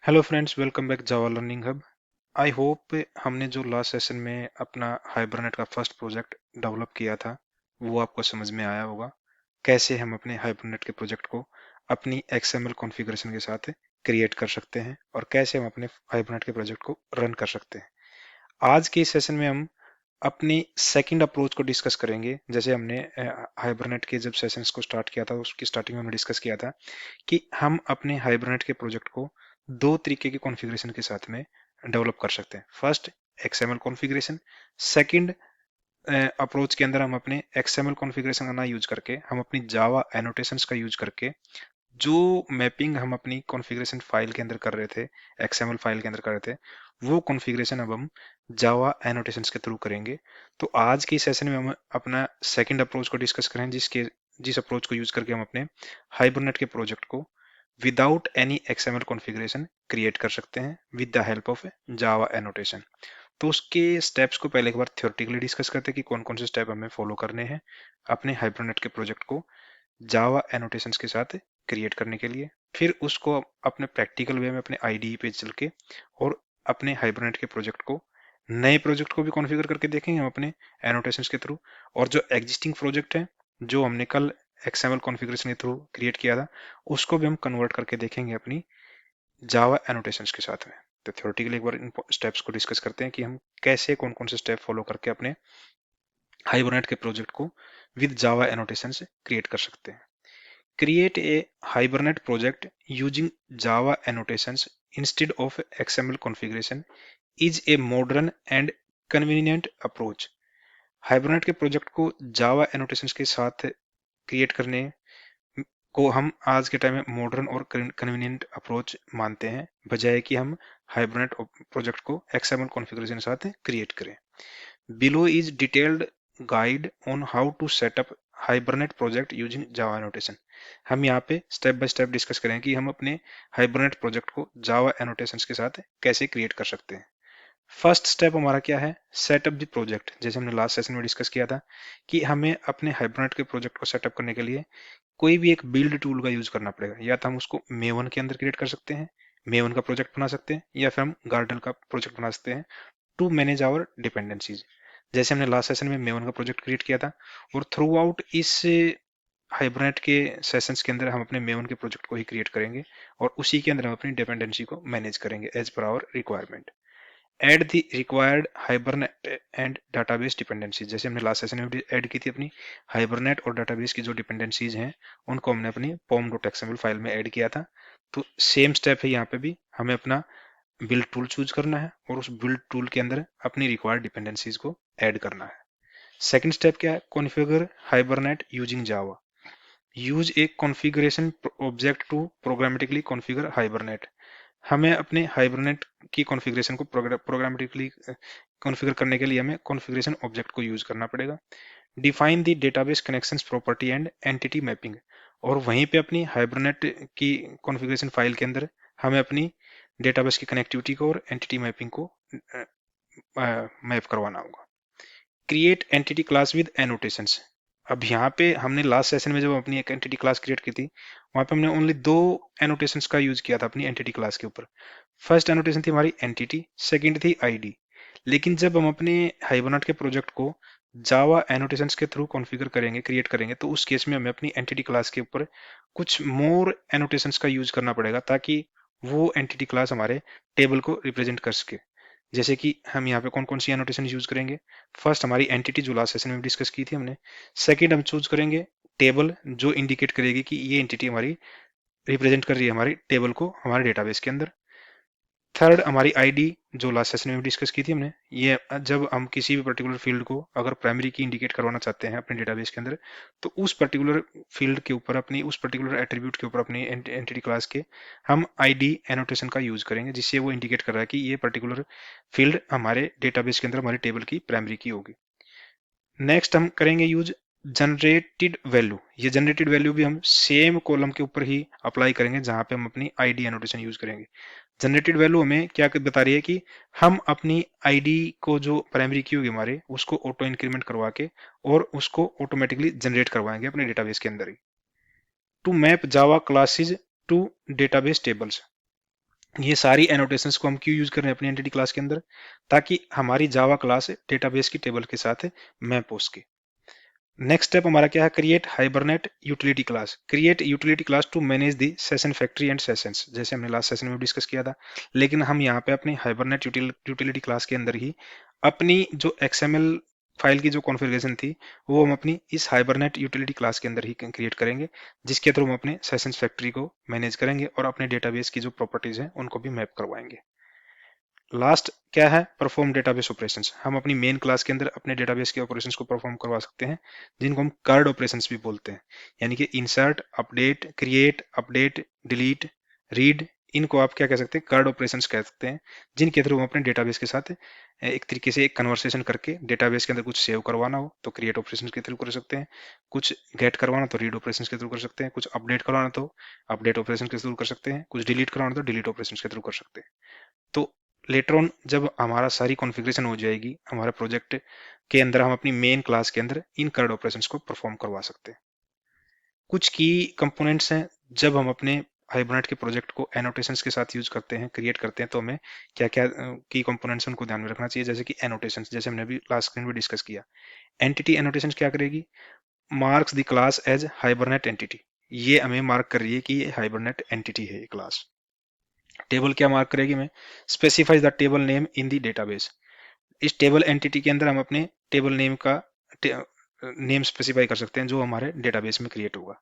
Hello friends, welcome back Java learning hub. I hope हमने जो last session में अपना हाइबरनेट का फर्स्ट प्रोजेक्ट डेवलप किया था वो आपको समझ में आया होगा। कैसे हम अपने हाइबरनेट के प्रोजेक्ट को अपनी XML कॉन्फ़िगरेशन के साथ क्रिएट कर सकते हैं और कैसे हम अपने हाइबरनेट के प्रोजेक्ट को रन कर सकते हैं। आज के इस सेशन में हम अपनी सेकंड अप्रोच को डिस्कस करेंगे। जैसे हमने हाइबरनेट के जब सेशंस को स्टार्ट किया था उसकी स्टार्टिंग में हमने डिस्कस किया था कि हम अपने हाइबरनेट के प्रोजेक्ट को दो तरीके के कॉन्फ़िगरेशन के साथ में डेवलप कर सकते हैं। First, XML configuration. Second approach के अंदर हम अपने XML कॉन्फ़िगरेशन का ना यूज करके हम अपनी जावा एनोटेशंस का यूज करके जो मैपिंग हम अपनी कॉन्फ़िगरेशन फाइल के अंदर कर रहे थे, XML फाइल के अंदर कर रहे थे, वो कॉन्फ़िगरेशन अब हम जावा एनोटेशंस के थ्रू करेंगे। तो आज के सेशन में हम अपना सेकंड अप्रोच को डिस्कस करें, जिस अप्रोच को यूज करके हम अपने हाइबरनेट के प्रोजेक्ट को without any XML configuration create कर सकते हैं with the help of Java annotation. तो उसके स्टेप्स को पहले एक बार थ्योरेटिकली डिस्कस करते हैं कि कौन कौन से स्टेप हमें फॉलो करने हैं अपने हाइबरनेट के प्रोजेक्ट को जावा एनोटेशंस के साथ क्रिएट करने के लिए। फिर उसको अपने प्रैक्टिकल वे में अपने IDE पे चल के और अपने हाइबरनेट के प्रोजेक्ट को नए प्रोजेक्ट को भी कॉन्फ़िगर करके देखेंगे हम अपने एनोटेशंस के थ्रू। और जो एग्जिस्टिंग प्रोजेक्ट है जो हमने कल XML कॉन्फ़िगरेशन के थ्रू क्रिएट किया था उसको भी हम कन्वर्ट करके देखेंगे अपनी जावा एनोटेशंस के साथ में। तो थ्योरेटिकली एक बार इन स्टेप्स को डिस्कस करते हैं कि हम कैसे कौन कौन से स्टेप फॉलो करके अपने हाइबरनेट के प्रोजेक्ट को विद जावा एनोटेशंस क्रिएट कर सकते हैं। Create a Hibernate project using Java annotations instead of XML configuration is a modern and convenient approach. Hibernate के प्रोजेक्ट को Java annotations के साथ क्रिएट करने को हम आज के टाइम में मॉडर्न और कन्वीनियंट अप्रोच मानते हैं, बजाय कि हम हाइबरनेट प्रोजेक्ट को XML कॉन्फ़िगरेशन के साथ क्रिएट करें। Below is detailed guide on how to set up Hibernate project using Java annotation. हम यहाँ पे स्टेप बाय स्टेप डिस्कस करें कि हम अपने Hibernate प्रोजेक्ट को Java annotations के साथ कैसे क्रिएट कर सकते हैं। फर्स्ट स्टेप हमारा क्या है? Setup the project. जैसे हमने लास्ट सेशन में डिस्कस किया था कि हमें अपने हाइबरनेट के प्रोजेक्ट को सेटअप करने के लिए कोई भी एक बिल्ड टूल का यूज करना पड़ेगा। या तो हम उसको मेवन के अंदर क्रिएट कर सकते हैं, मेवन का प्रोजेक्ट बना सकते हैं, या फिर हम गार्डल का प्रोजेक्ट बना सकते हैं टू मैनेज आवर डिपेंडेंसीज। जैसे हमने लास्ट सेशन में मेवन का प्रोजेक्ट क्रिएट किया था और थ्रू आउट इस हाइबरनेट के सेशंस के अंदर हम अपने मेवन के प्रोजेक्ट को ही क्रिएट करेंगे और उसी के अंदर हम अपनी डिपेंडेंसी को मैनेज करेंगे as per our requirement. Add the required Hibernate and database dependencies. जैसे हमने लास्ट सेशन में भी ऐड की थी अपनी हाइबरनेट और डाटाबेस की जो डिपेंडेंसीज हैं उनको हमने अपनी pom.xml फाइल में ऐड किया था। तो सेम स्टेप है यहाँ पे भी, हमें अपना बिल्ड टूल चूज करना है और उस बिल्ड टूल के अंदर अपनी रिक्वायर्ड डिपेंडेंसीज को ऐड करना है। सेकंड स्टेप क्या है? Configure Hibernate using Java. Use a configuration object to programmatically configure Hibernate. हमें अपने हाइबरनेट की कॉन्फ़िगरेशन को प्रोग्रामेटिकली कॉन्फ़िगर करने के लिए हमें कॉन्फ़िगरेशन ऑब्जेक्ट को यूज करना पड़ेगा। Define the database connections property and entity mapping. और वहीं पे अपनी हाइबरनेट की कॉन्फ़िगरेशन फाइल के अंदर हमें अपनी डेटाबेस की कनेक्टिविटी को और एंटिटी मैपिंग को मैप करवाना होगा। Create entity class with annotations. अब यहाँ पे हमने लास्ट सेशन में जब अपनी एक एंटिटी क्लास क्रिएट की थी वहां पे हमने ओनली दो एनोटेशंस का यूज किया था अपनी एंटिटी क्लास के ऊपर। फर्स्ट एनोटेशन थी हमारी एंटिटी, सेकंड थी आईडी। लेकिन जब हम अपने हाइबरनेट के प्रोजेक्ट को जावा एनोटेशंस के थ्रू कॉन्फ़िगर करेंगे, क्रिएट करेंगे, तो उस केस में हमें अपनी एंटिटी क्लास के ऊपर कुछ मोर एनोटेशंस का यूज करना पड़ेगा ताकि वो एंटिटी क्लास हमारे टेबल को रिप्रेजेंट कर सके। जैसे कि हम यहाँ पे कौन कौन सी एनोटेशन यूज करेंगे? फर्स्ट हमारी एंटिटी जो लास्ट सेशन में डिस्कस की थी हमने। सेकंड हम चूज करेंगे टेबल जो इंडिकेट करेगी कि ये एंटिटी हमारी रिप्रेजेंट कर रही है हमारी टेबल को हमारे डेटाबेस के अंदर। थर्ड हमारी आईडी जो लास्ट सेशन में डिस्कस की थी हमने। ये जब हम किसी भी पर्टिकुलर फील्ड को अगर प्राइमरी की इंडिकेट करवाना चाहते हैं अपने डेटाबेस के अंदर तो उस पर्टिकुलर फील्ड के ऊपर अपनी उस पर्टिकुलर एट्रीब्यूट के ऊपर अपनी एंटिटी क्लास के हम आईडी एनोटेशन का यूज करेंगे जिससे वो इंडिकेट कर रहा है कि ये पर्टिकुलर फील्ड हमारे डेटाबेस के अंदर हमारी टेबल की प्राइमरी की होगी। नेक्स्ट हम करेंगे यूज जनरेटेड वैल्यू। ये जनरेटेड वैल्यू भी हम सेम कॉलम के ऊपर ही अप्लाई करेंगे जहां पे हम अपनी आईडी एनोटेशन यूज करेंगे। जनरेटेड वैल्यू हमें क्या बता रही है कि हम अपनी आईडी को जो प्राइमरी की होगी हमारे उसको ऑटो इंक्रीमेंट करवा के और उसको ऑटोमेटिकली जनरेट करवाएंगे अपने डेटाबेस के अंदर ही। To map Java classes to database tables. ये सारी एनोटेशंस को हम क्यों यूज कर रहे हैं अपनी एंटिटी क्लास के अंदर, ताकि हमारी जावा क्लास डेटाबेस की टेबल के साथ मैप हो सके। नेक्स्ट स्टेप हमारा क्या है, create Hibernate utility class. Create utility class to manage the session factory and sessions, जैसे हमने लास्ट सेशन में डिस्कस किया था। लेकिन हम यहाँ पे अपनी हाइबरनेट यूटिलिटी क्लास के अंदर ही अपनी जो एक्सएमएल फाइल की जो कॉन्फ़िगरेशन थी वो हम अपनी इस हाइबरनेट यूटिलिटी क्लास के अंदर ही क्रिएट करेंगे, जिसके थ्रू हम अपने सेशंस फैक्ट्री को मैनेज करेंगे और अपने डेटाबेस की जो प्रॉपर्टीज हैं उनको भी मैप करवाएंगे। लास्ट क्या है, परफॉर्म डेटाबेस ऑपरेशंस। हम अपनी मेन क्लास के अंदर अपने डेटाबेस के ऑपरेशंस को परफॉर्म करवा सकते हैं, जिनको हम कार्ड ऑपरेशंस भी बोलते हैं। यानी कि insert, update, create, update, delete, read, इनको आप क्या कह सकते हैं, कार्ड ऑपरेशंस कह सकते हैं, जिनके थ्रू हम अपने डेटाबेस के साथ एक तरीके से एक कन्वर्सेशन करके डेटाबेस के अंदर कुछ सेव करवाना हो तो क्रिएट ऑपरेशंस के थ्रू कर सकते हैं, कुछ गेट करवाना तो रीड ऑपरेशंस के थ्रू कर सकते हैं, कुछ अपडेट करवाना तो अपडेट ऑपरेशन के थ्रू कर सकते हैं, कुछ डिलीट करवाना तो डिलीट ऑपरेशंस के थ्रू कर सकते हैं। तो लेटर ऑन जब हमारा सारी कॉन्फ़िगरेशन हो जाएगी हमारे प्रोजेक्ट के अंदर, हम अपनी मेन क्लास के अंदर इन कार्ड ऑपरेशंस को परफॉर्म करवा सकते हैं। कुछ की कंपोनेंट्स हैं जब हम अपने हाइबरनेट के प्रोजेक्ट को एनोटेशंस के साथ यूज करते हैं, क्रिएट करते हैं, तो हमें क्या क्या की कंपोनेंट्स उनको ध्यान में रखना चाहिए। जैसे कि एनोटेशंस, जैसे हमने अभी लास्ट स्क्रीन में डिस्कस किया। एंटिटी एनोटेशंस क्या करेगी, marks the class as Hibernate entity. ये हमें मार्क कर रही है कि ये हाइबरनेट एंटिटी है ये क्लास। टेबल क्या मार्क करेगी, हमें specifies the table name in the database. इस टेबल एंटिटी के अंदर हम अपने टेबल नेम का नेम स्पेसिफाई कर सकते हैं जो हमारे डेटाबेस में क्रिएट होगा।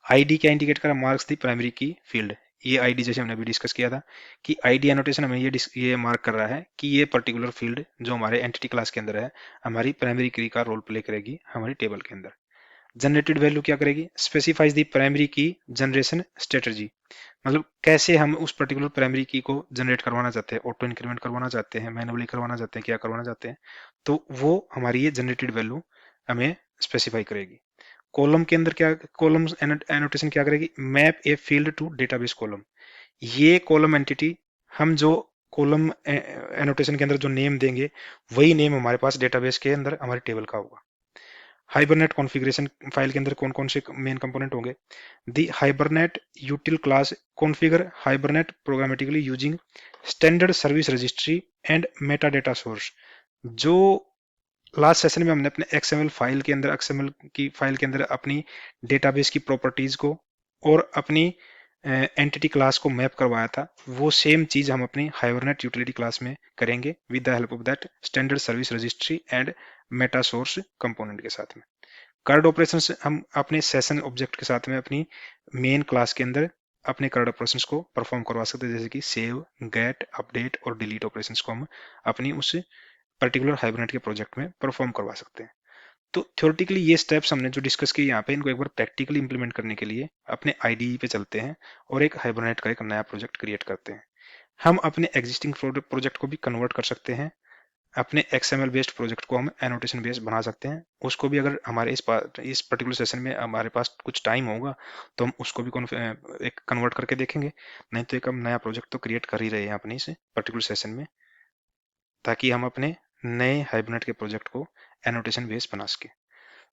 आईडी क्या इंडिकेट कर, मार्क्स दी प्राइमरी की फील्ड। ये आईडी जैसे हमने अभी डिस्कस किया था कि आईडी एनोटेशन हमें ये मार्क कर रहा है कि ये पर्टिकुलर फील्ड जो हमारे एंटिटी क्लास के अंदर है हमारी प्राइमरी की का रोल प्ले करेगी हमारी टेबल के अंदर। जनरेटेड वैल्यू क्या करेगी, स्पेसिफाइज दी प्राइमरी की जनरेशन स्ट्रेटजी। मतलब कैसे हम उस पर्टिकुलर प्राइमरी की को जनरेट करवाना चाहते हैं, ऑटो इंक्रीमेंट करवाना चाहते हैं, मैनुअली करवाना चाहते हैं, क्या करवाना चाहते हैं, तो वो हमारी ये जनरेटेड वैल्यू हमें स्पेसिफाई करेगी। कॉलम के अंदर क्या, कॉलम एनोटेशन क्या करेगी, map a field to database column. ये कॉलम एंटिटी हम जो कॉलम एनोटेशन के अंदर जो नेम देंगे वही नेम हमारे पास डेटाबेस के अंदर हमारे टेबल का होगा। हाइबरनेट कॉन्फ़िगरेशन फाइल के अंदर कौन कौन से मेन कंपोनेंट होंगे, the Hibernate util class configure Hibernate programmatically using standard service registry and meta data source. जो लास्ट सेशन में हमने अपने एक्सएमएल फाइल के अंदर, एक्सएमएल की फाइल के अंदर अपनी डेटाबेस की प्रॉपर्टीज को और अपनी एंटिटी क्लास को मैप करवाया था, वो सेम चीज हम अपनी हाइबरनेट यूटिलिटी क्लास में करेंगे with the help of that standard service registry and Meta source component के साथ में। कार्ड ऑपरेशंस हम अपने सेशन ऑब्जेक्ट के साथ में अपनी मेन क्लास के अंदर अपने कार्ड ऑपरेशंस को परफॉर्म करवा सकते हैं, जैसे कि सेव, गेट, अपडेट और डिलीट ऑपरेशंस को हम अपनी उस पर्टिकुलर हाइबरनेट के प्रोजेक्ट में परफॉर्म करवा सकते हैं। तो थ्योरेटिकली ये स्टेप्स हमने जो डिस्कस किए यहाँ पे, इनको एक बार प्रैक्टिकली इंप्लीमेंट करने के लिए अपने आईडीई पे चलते हैं और एक हाइबरनेट का एक नया प्रोजेक्ट क्रिएट करते हैं। हम अपने एग्जिस्टिंग प्रोजेक्ट को भी कन्वर्ट कर सकते हैं, अपने XML बेस्ड प्रोजेक्ट को हम एनोटेशन बेस्ड बना सकते हैं। उसको भी अगर हमारे इस पर्टिकुलर सेशन में हमारे पास कुछ टाइम होगा तो हम उसको भी एक कन्वर्ट करके देखेंगे। नहीं तो एक हम नया प्रोजेक्ट तो क्रिएट कर ही रहे हैं अपने इस पर्टिकुलर सेशन में, ताकि हम अपने नए हाइबरनेट के प्रोजेक्ट को एनोटेशन बेस्ड बना सके।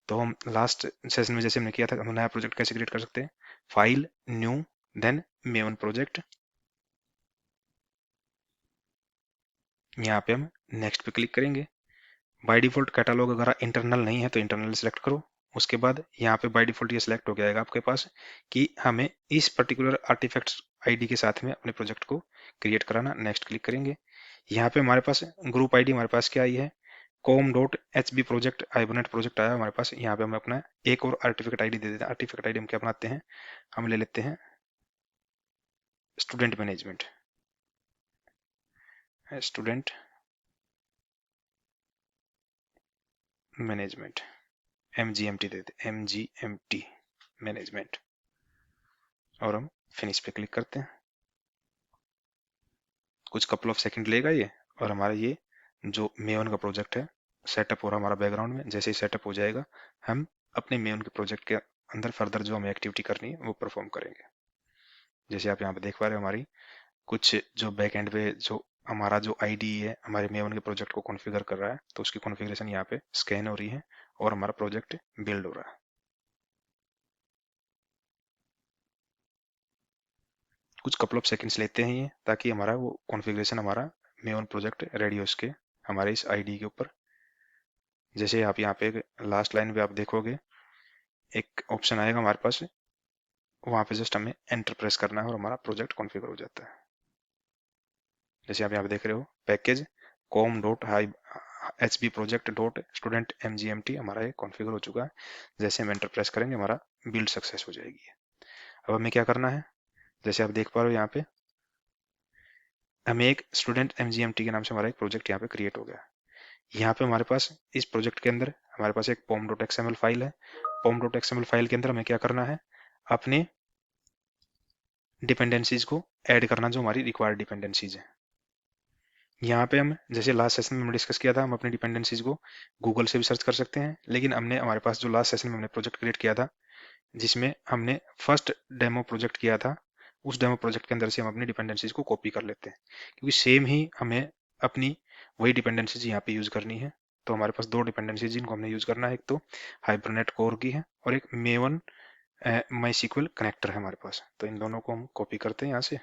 तो हम लास्ट सेशन में जैसे हमने किया था, हम नया प्रोजेक्ट कैसे क्रिएट कर सकते हैं, file, new, then Maven project. यहाँ पे हम नेक्स्ट पे क्लिक करेंगे। बाय डिफॉल्ट कैटालॉग अगर इंटरनल नहीं है तो इंटरनल सेलेक्ट करो। उसके बाद यहाँ पे बाय डिफॉल्ट ये सिलेक्ट हो जाएगा आपके पास कि हमें इस पर्टिकुलर आर्टिफैक्ट्स आईडी के साथ में अपने प्रोजेक्ट को क्रिएट कराना। नेक्स्ट क्लिक करेंगे। यहाँ पे हमारे पास ग्रुप आईडी हमारे पास क्या आई है, com.hb प्रोजेक्ट हाइबरनेट प्रोजेक्ट आया हमारे पास। यहाँ पे हम अपना एक और आर्टिफैक्ट आईडी दे देते हैं। आर्टिफैक्ट आईडी हम क्या बनाते हैं, हम ले लेते हैं student management, student management, MGMT दे देते, MGMT मैनेजमेंट, और हम फिनिश पे क्लिक करते हैं। कुछ कपल ऑफ सेकंड लेगा ये, और हमारा ये जो मेवन का प्रोजेक्ट है सेटअप हो रहा हमारा बैकग्राउंड में। जैसे ही सेटअप हो जाएगा हम अपने मेवन के प्रोजेक्ट के अंदर फर्दर जो हमें एक्टिविटी करनी है वो परफॉर्म करेंगे। जैसे आप यहाँ पे देख पा रहे हो हमारी कुछ जो बैक एंड पे जो हमारा जो आईडी है हमारे मेवन के प्रोजेक्ट को कॉन्फ़िगर कर रहा है, तो उसकी कॉन्फ़िगरेशन यहाँ पे स्कैन हो रही है और हमारा प्रोजेक्ट बिल्ड हो रहा है। कुछ कपल ऑफ सेकंड्स लेते हैं ये, ताकि हमारा वो कॉन्फ़िगरेशन हमारा मेन प्रोजेक्ट रेडी हो सके हमारे इस आईडी के ऊपर। जैसे आप यहाँ पे लास्ट लाइन पे आप देखोगे एक ऑप्शन आएगा हमारे पास, वहाँ पे जस्ट हमें एंटर प्रेस करना है और हमारा प्रोजेक्ट कॉन्फ़िगर हो जाता है। जैसे आप यहाँ पे देख रहे हो package com dot high hb project dot student mgmt हमारा ये कॉन्फ़िगर हो चुका है। जैसे हम एंटर प्रेस करेंगे हमारा बिल्ड सक्सेस हो जाएगी। अब हमें क्या करना है, जैसे आप देख पा रहे हो यहाँ पे हमें एक स्टूडेंट mgmt के नाम से हमारा एक प्रोजेक्ट यहाँ पे क्रिएट हो गया। यहाँ पे हमारे पास इस प्रोजेक्ट के अंदर हमारे पास एक pom.xml फाइल है। pom.xml फाइल के अंदर हमें क्या करना है, अपने डिपेंडेंसीज को ऐड करना, जो हमारी रिक्वायर्ड डिपेंडेंसीज है। यहाँ पे हम जैसे लास्ट सेशन में हमने डिस्कस किया था, हम अपनी डिपेंडेंसीज को गूगल से भी सर्च कर सकते हैं, लेकिन हमने हमारे पास जो लास्ट सेशन में हमने प्रोजेक्ट क्रिएट किया था, जिसमें हमने फर्स्ट डेमो प्रोजेक्ट किया था, उस डेमो प्रोजेक्ट के अंदर से हम अपनी डिपेंडेंसीज को कॉपी कर लेते हैं, क्योंकि सेम ही हमें अपनी वही डिपेंडेंसीज यहाँ पे यूज करनी है। तो हमारे पास दो डिपेंडेंसीज जिनको हमने यूज करना है, एक तो हाइबरनेट कोर की है और एक मेवन माई सीक्वल कनेक्टर है हमारे पास। तो इन दोनों को हम कॉपी करते हैं, यहाँ से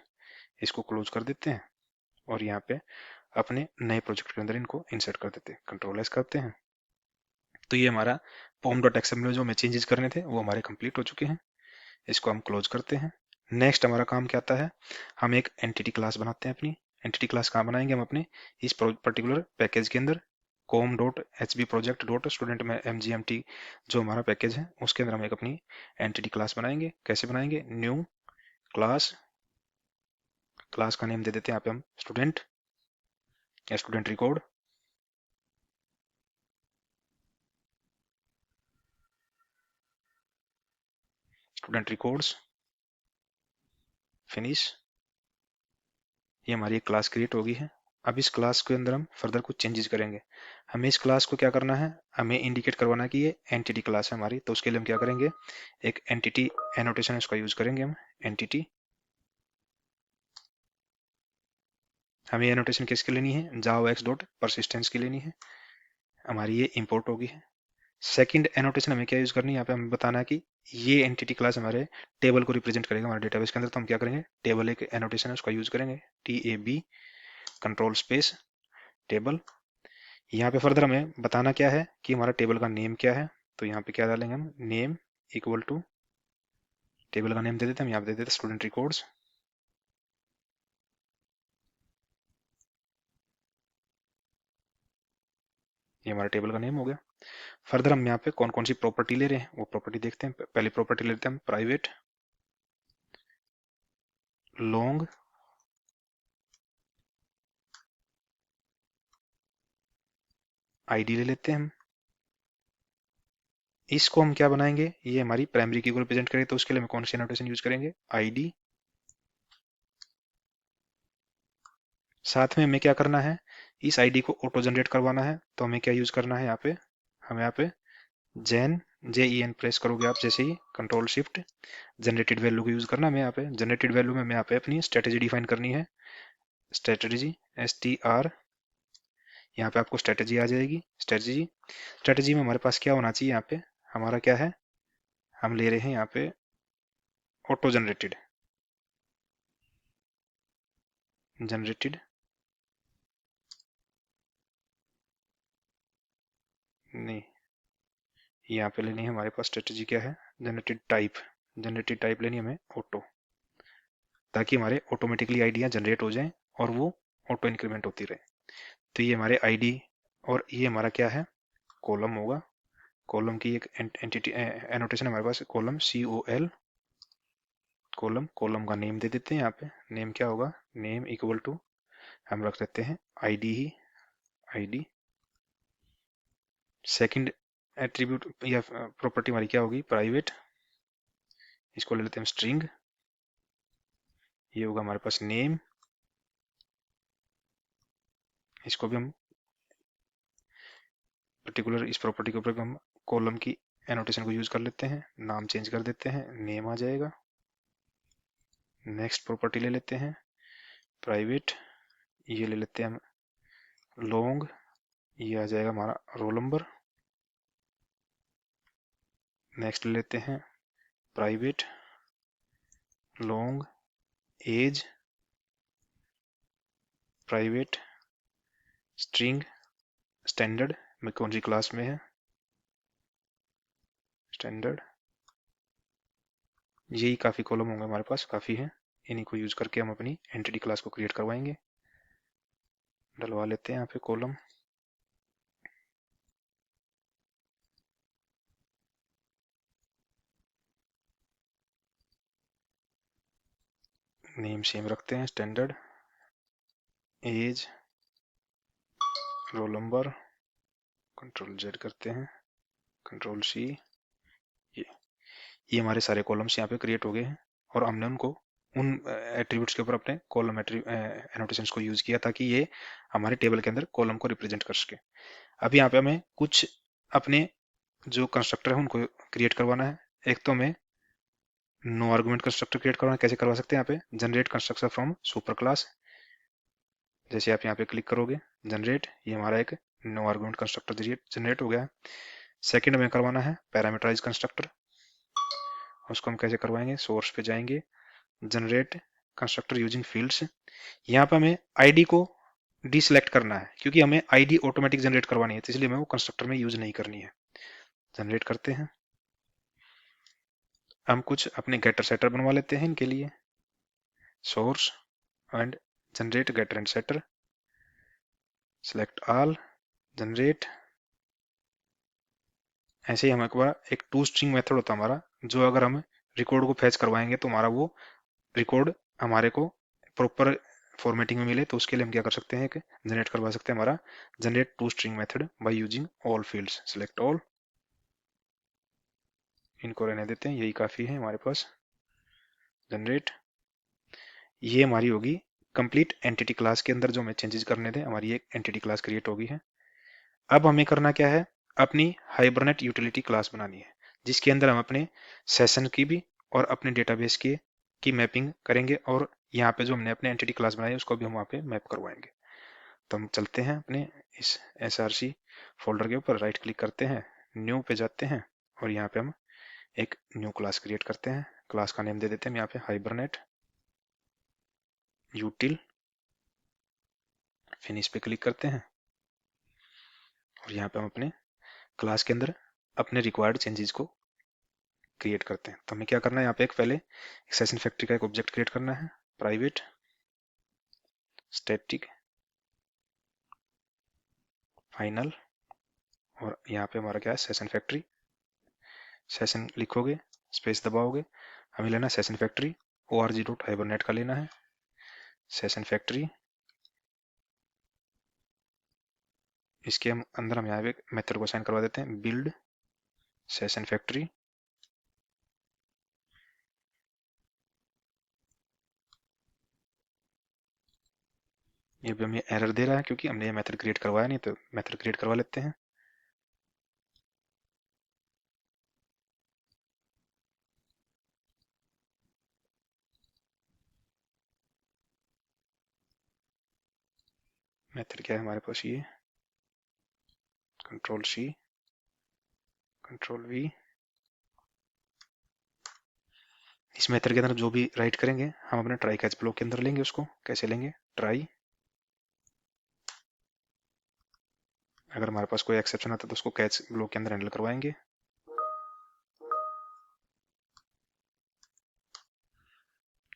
इसको क्लोज कर देते हैं और यहाँ पे अपने नए प्रोजेक्ट के अंदर इनको इंसर्ट कर देते हैं, कंट्रोल एस करते हैं। तो ये हमारा pom.xml में जो हमें चेंजेस करने थे वो हमारे कंप्लीट हो चुके हैं। इसको हम क्लोज करते हैं। नेक्स्ट हमारा काम क्या आता है, हम एक एंटिटी क्लास बनाते हैं। अपनी एंटिटी क्लास कहाँ बनाएंगे, हम अपने इस पर्टिकुलर पैकेज के अंदर com.hb प्रोजेक्ट डॉट स्टूडेंट में mgmt जो हमारा पैकेज है उसके अंदर हम एक अपनी एंटिटी क्लास बनाएंगे। कैसे बनाएंगे, न्यू क्लास, क्लास का नेम दे देते हैं यहाँ पे हम स्टूडेंट या student record. Student records finish, ये हमारी एक क्लास क्रिएट होगी है। अब इस क्लास के अंदर हम फर्दर कुछ चेंजेस करेंगे। हमें इस क्लास को क्या करना है, हमें इंडिकेट करवाना है कि ये एंटिटी क्लास है हमारी। तो उसके लिए हम क्या करेंगे, एक एंटिटी एनोटेशन उसका यूज करेंगे हम। एंटिटी हमें एनोटेशन किसकी लेनी है, जावाx डॉट परसिस्टेंस की लेनी है, हमारी ये इंपोर्ट होगी है। सेकंड एनोटेशन हमें क्या यूज करनी है, यहाँ पे हमें बताना है कि ये एंटिटी क्लास हमारे टेबल को रिप्रेजेंट करेगा हमारे डेटाबेस के अंदर। तो हम क्या करेंगे, टेबल एक एनोटेशन है उसका यूज करेंगे, TAB कंट्रोल स्पेस टेबल। यहाँ पे फर्दर हमें बताना क्या है कि हमारा टेबल का नेम क्या है। तो यहाँ पे क्या डालेंगे हम, नेम इक्वल टू टेबल का नेम दे देते हैं, हम यहाँ पे दे देते हैं स्टूडेंट रिकॉर्ड्स। ये हमारा टेबल का नेम हो गया। फर्दर हम यहाँ पे कौन कौन सी प्रॉपर्टी ले रहे हैं वो प्रॉपर्टी देखते हैं। पहली प्रॉपर्टी लेते हैं हम प्राइवेट लॉन्ग आईडी ले लेते हैं हम। इसको हम क्या बनाएंगे, ये हमारी प्राइमरी की को रिप्रेजेंट करें, तो उसके लिए हम कौन सी नोटेशन यूज करेंगे, आईडी। साथ में हमें क्या करना है, इस आईडी को ऑटो जनरेट करवाना है। तो हमें क्या यूज करना है, यहाँ पे हम यहाँ पे जेन JEN प्रेस करोगे आप जैसे ही, कंट्रोल शिफ्ट जनरेटेड वैल्यू को यूज करना है। हमें यहाँ पे जनरेटेड वैल्यू में हमें यहाँ पे अपनी स्ट्रेटेजी डिफाइन करनी है, स्ट्रेटेजी STR। यहाँ पे आपको स्ट्रेटेजी आ जाएगी। स्ट्रेटेजी स्ट्रेटेजी में हमारे पास क्या होना चाहिए, यहाँ पे हमारा क्या है, हम ले रहे हैं यहाँ पे ऑटो जनरेटेड, जनरेटेड नहीं, यहाँ पे लेनी है हमारे पास स्ट्रेटेजी क्या है, जनरेटेड टाइप। जनरेटेड टाइप लेनी है हमें ऑटो, ताकि हमारे ऑटोमेटिकली आईडियाँ जनरेट हो जाएं और वो ऑटो इंक्रीमेंट होती रहे। तो ये हमारे आईडी और ये हमारा क्या है, कॉलम होगा। कॉलम की एक एंटिटी एनोटेशन हमारे पास, कॉलम COL कॉलम। कॉलम का नेम दे देते हैं यहाँ पे, नेम क्या होगा, नेम इक्वल टू हम रख देते हैं आईडी ही, आईडी। सेकंड एट्रीब्यूट या प्रॉपर्टी हमारी क्या होगी, प्राइवेट, इसको ले लेते हैं स्ट्रिंग। ये होगा हमारे पास नेम, इसको भी हम पर्टिकुलर इस प्रॉपर्टी के ऊपर हम कॉलम की एनोटेशन को यूज कर लेते हैं, नाम चेंज कर देते हैं, नेम आ जाएगा। नेक्स्ट प्रॉपर्टी ले लेते हैं प्राइवेट, ये ले लेते हैं हम लॉन्ग, ये आ जाएगा हमारा रोल नंबर। नेक्स्ट ले लेते हैं private long as private string standard में कौन सी क्लास में है, स्टैंडर्ड। यही काफ़ी कॉलम होंगे हमारे पास, काफ़ी हैं। इन्हीं को यूज करके हम अपनी एंटिटी क्लास को क्रिएट करवाएंगे। डलवा लेते हैं यहाँ पे कॉलम। नेम सेम रखते हैं, standard, as, roll number, control Z करते हैं, कंट्रोल सी। ये हमारे सारे कॉलम्स यहाँ पे क्रिएट हो गए हैं और हमने उनको उन एट्रीब्यूट्स के ऊपर अपने कॉलम एनोटेशंस को यूज किया ताकि ये हमारे टेबल के अंदर कॉलम को रिप्रेजेंट कर सके। अब यहाँ पे हमें कुछ अपने जो कंस्ट्रक्टर है उनको क्रिएट करवाना है। एक तो हमें नो आर्गुमेंट कंस्ट्रक्टर क्रिएट करवाना है। कैसे करवा सकते हैं, यहाँ पे generate constructor from super class. जैसे आप यहाँ पे क्लिक करोगे जनरेट, ये हमारा एक नो आर्गुमेंट कंस्ट्रक्टर जनरेट हो गया है। सेकंड में करवाना है पैरामीटराइज कंस्ट्रक्टर। उसको हम कैसे करवाएंगे, सोर्स पे जाएंगे, जनरेट कंस्ट्रक्टर यूजिंग फील्ड्स। यहाँ पे हमें आईडी को डिसलेक्ट करना है क्योंकि हमें आईडी ऑटोमेटिक जनरेट करवानी है, तो इसलिए हमें वो कंस्ट्रक्टर में यूज नहीं करनी है। जनरेट करते हैं। हम कुछ अपने गेटर सेटर बनवा लेते हैं इनके लिए, source and generate getter and setter, select all, generate. ऐसे ही हमारे पास एक टू स्ट्रिंग मेथड होता है हमारा, जो अगर हम रिकॉर्ड को फैच करवाएंगे तो हमारा वो रिकॉर्ड हमारे को प्रॉपर फॉर्मेटिंग में मिले, तो उसके लिए हम क्या कर सकते हैं, कि जनरेट करवा सकते हैं हमारा generate to string method by using all fields. Select all, इनको रहने देते हैं, यही काफी है हमारे पास। जनरेट, ये हमारी होगी कंप्लीट एंटिटी क्लास के अंदर जो हमें चेंजेस करने थे, हमारी एक एंटिटी क्लास क्रिएट होगी है। अब हमें करना क्या है, अपनी हाइबरनेट यूटिलिटी क्लास बनानी है जिसके अंदर हम अपने सेशन की भी और अपने डेटाबेस की मैपिंग करेंगे, और यहाँ पे जो हमने अपने एंटिटी क्लास बनाई है उसको भी हम वहाँ पे मैप करवाएंगे। तो हम चलते हैं अपने इस src फोल्डर के ऊपर, राइट क्लिक करते हैं, न्यू पे जाते हैं और यहाँ पे हम एक न्यू क्लास क्रिएट करते हैं। क्लास का नेम दे देते हैं यहाँ पे हाइबरनेट यूटिल। फिनिश पे क्लिक करते हैं और यहाँ पे हम अपने क्लास के अंदर अपने रिक्वायर्ड चेंजेस को क्रिएट करते हैं। तो हमें क्या करना है, यहाँ पे एक पहले सेशन फैक्ट्री का एक ऑब्जेक्ट क्रिएट करना है, प्राइवेट स्टैटिक फाइनल, और यहाँ पे हमारा क्या है, सेशन फैक्ट्री। सेशन लिखोगे, स्पेस दबाओगे, हमें लेना सेशन फैक्ट्री org.hibernate का लेना है। सेशन फैक्ट्री, इसके हम अंदर हम यहाँ पे मेथड को असाइन करवा देते हैं, बिल्ड सेशन फैक्ट्री। ये भी हमें एरर दे रहा है क्योंकि हमने ये मेथड क्रिएट करवाया नहीं, तो मेथड क्रिएट करवा लेते हैं। मेथड क्या है हमारे पास, ये कंट्रोल सी, कंट्रोल वी। इस मेथड के अंदर जो भी राइट करेंगे हम अपने ट्राई कैच ब्लॉक के अंदर लेंगे। उसको कैसे लेंगे, ट्राई, अगर हमारे पास कोई एक्सेप्शन आता है तो उसको कैच ब्लॉक के अंदर हैंडल करवाएंगे।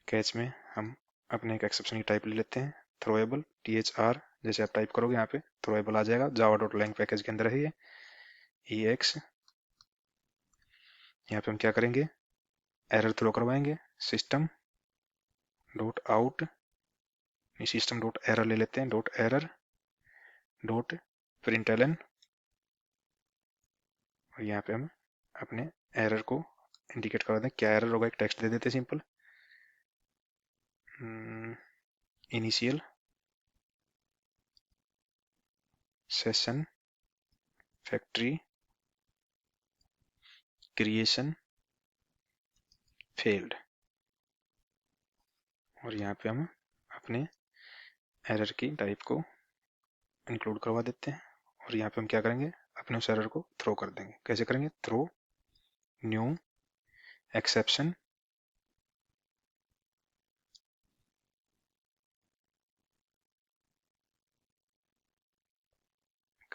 कैच में हम अपने एक एक्सेप्शन की टाइप ले लेते हैं, थ्रोएबल, THR, जैसे आप टाइप करोगे यहाँ पे थ्रोएबल आ जाएगा, java.lang पैकेज के अंदर है ये, EX। यहाँ पे हम क्या करेंगे, एरर थ्रो करवाएंगे, system dot out, system dot error ले लेते हैं, डॉट एरर डॉट प्रिंटलन, और यहाँ पे हम अपने एरर को इंडिकेट करवा दें। क्या एरर होगा, एक टेक्स्ट दे देते हैं simple, initial session factory creation failed, और यहाँ पे हम अपने एरर की टाइप को इंक्लूड करवा देते हैं, और यहाँ पे हम क्या करेंगे, अपने उस एरर को थ्रो कर देंगे। कैसे करेंगे, थ्रो न्यू एक्सेप्शन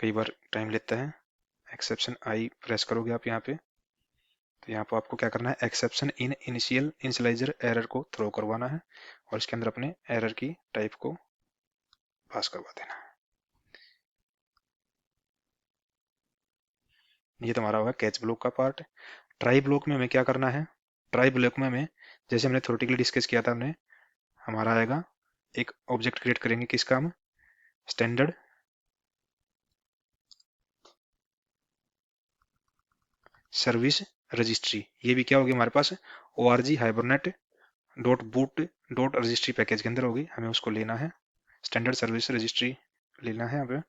कई बार टाइम लेता है। एक्सेप्शन आई प्रेस करोगे आप यहाँ पे, तो यहाँ पर आपको क्या करना है, एक्सेप्शन इन इनिशियलाइजर एरर को थ्रो करवाना है और इसके अंदर अपने एरर की टाइप को पास करवा देना है। ये तुम्हारा होगा कैच ब्लॉक का पार्ट। ट्राई ब्लॉक में हमें क्या करना है, ट्राई ब्लॉक में हमें जैसे हमने थ्योरेटिकली डिस्कस किया था, हमने हमारा आएगा एक ऑब्जेक्ट क्रिएट करेंगे, किसका हम, स्टैंडर्ड सर्विस रजिस्ट्री। ये भी क्या होगी हमारे पास, org hibernate dot boot dot registry package के अंदर होगी, हमें उसको लेना है, स्टैंडर्ड सर्विस रजिस्ट्री लेना है यहाँ पे।